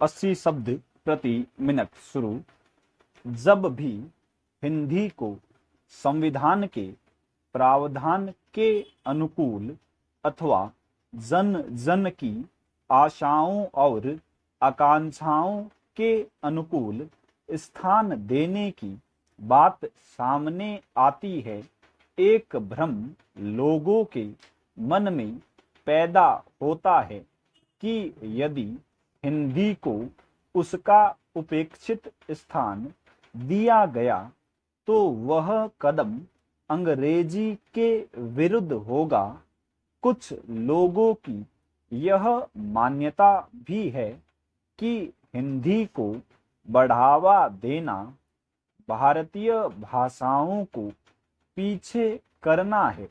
80 शब्द प्रति मिनट शुरू। जब भी हिंदी को संविधान के प्रावधान के अनुकूल अथवा जन जन की आशाओं और आकांक्षाओं के अनुकूल स्थान देने की बात सामने आती है, एक भ्रम लोगों के मन में पैदा होता है कि यदि हिंदी को उसका उपेक्षित स्थान दिया गया तो वह कदम अंग्रेजी के विरुद्ध होगा। कुछ लोगों की यह मान्यता भी है कि हिंदी को बढ़ावा देना भारतीय भाषाओं को पीछे करना है।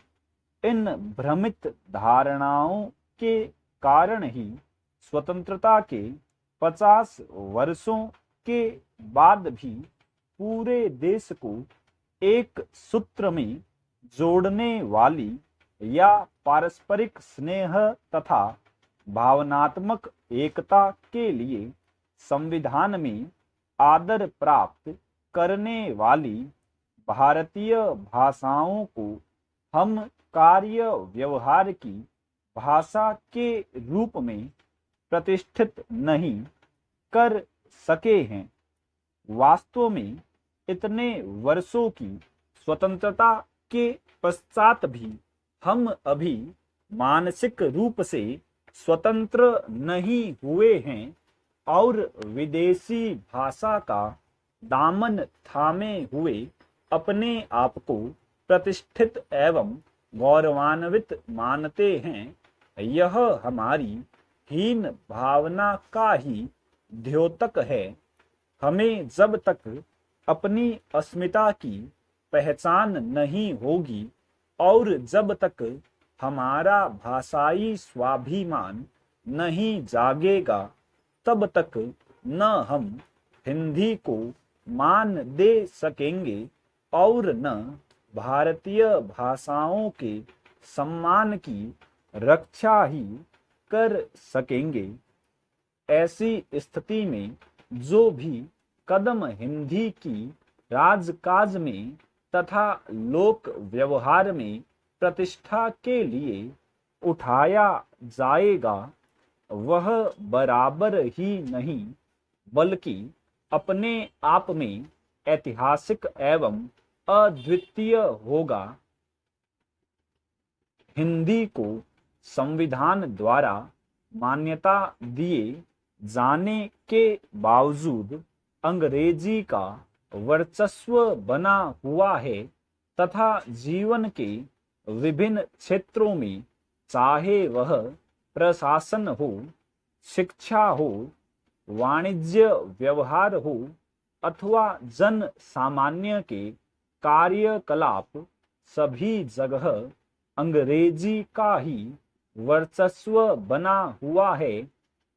इन भ्रमित धारणाओं के कारण ही स्वतंत्रता के 50 वर्षों के बाद भी पूरे देश को एक सूत्र में जोड़ने वाली या पारस्परिक स्नेह तथा भावनात्मक एकता के लिए संविधान में आदर प्राप्त करने वाली भारतीय भाषाओं को हम कार्य व्यवहार की भाषा के रूप में प्रतिष्ठित नहीं कर सके हैं। वास्तव में इतने वर्षों की स्वतंत्रता के पश्चात भी हम अभी मानसिक रूप से स्वतंत्र नहीं हुए हैं और विदेशी भाषा का दामन थामे हुए अपने आप को प्रतिष्ठित एवं गौरवान्वित मानते हैं। यह हमारी हीन भावना का ही द्योतक है। हमें जब तक अपनी अस्मिता की पहचान नहीं होगी और जब तक हमारा भाषाई स्वाभिमान नहीं जागेगा, तब तक न हम हिंदी को मान दे सकेंगे और न भारतीय भाषाओं के सम्मान की रक्षा ही कर सकेंगे। ऐसी स्थिति में जो भी कदम हिंदी की राजकाज में तथा लोक व्यवहार में प्रतिष्ठा के लिए उठाया जाएगा, वह बराबर ही नहीं बल्कि अपने आप में ऐतिहासिक एवं अद्वितीय होगा। हिंदी को संविधान द्वारा मान्यता दिए जाने के बावजूद अंग्रेजी का वर्चस्व बना हुआ है तथा जीवन के विभिन्न क्षेत्रों में, चाहे वह प्रशासन हो, शिक्षा हो, वाणिज्य व्यवहार हो अथवा जन सामान्य के कार्यकलाप, सभी जगह अंग्रेजी का ही वर्चस्व बना हुआ है।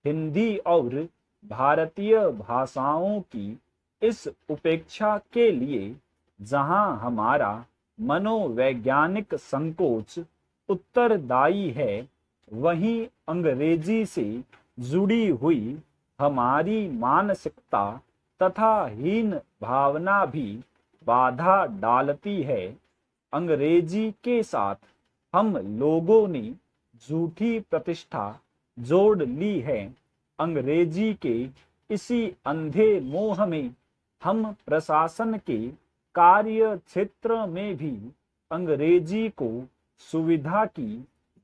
हिंदी और भारतीय भाषाओं की इस उपेक्षा के लिए जहां हमारा मनोवैज्ञानिक संकोच उत्तरदायी है, वहीं अंग्रेजी से जुड़ी हुई हमारी मानसिकता तथा हीन भावना भी बाधा डालती है। अंग्रेजी के साथ हम लोगों ने झूठी प्रतिष्ठा जोड़ ली है। अंग्रेजी के इसी अंधे मोह में हम प्रशासन के कार्य क्षेत्र में भी अंग्रेजी को सुविधा की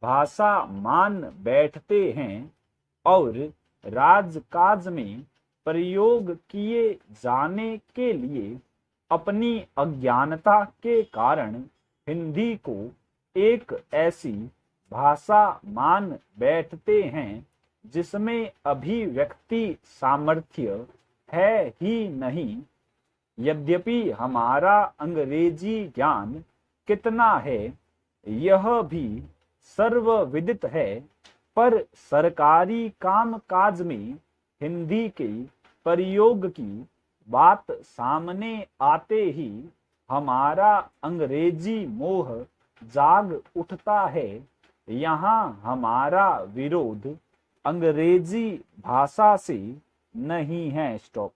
भाषा मान बैठते हैं और राजकाज में प्रयोग किए जाने के लिए अपनी अज्ञानता के कारण हिंदी को एक ऐसी भाषा मान बैठते हैं जिसमें अभिव्यक्ति सामर्थ्य है ही नहीं। यद्यपि हमारा अंग्रेजी ज्ञान कितना है यह भी सर्वविदित है, पर सरकारी कामकाज में हिंदी के प्रयोग की बात सामने आते ही हमारा अंग्रेजी मोह जाग उठता है। यहाँ हमारा विरोध अंग्रेजी भाषा से नहीं है, स्टॉप।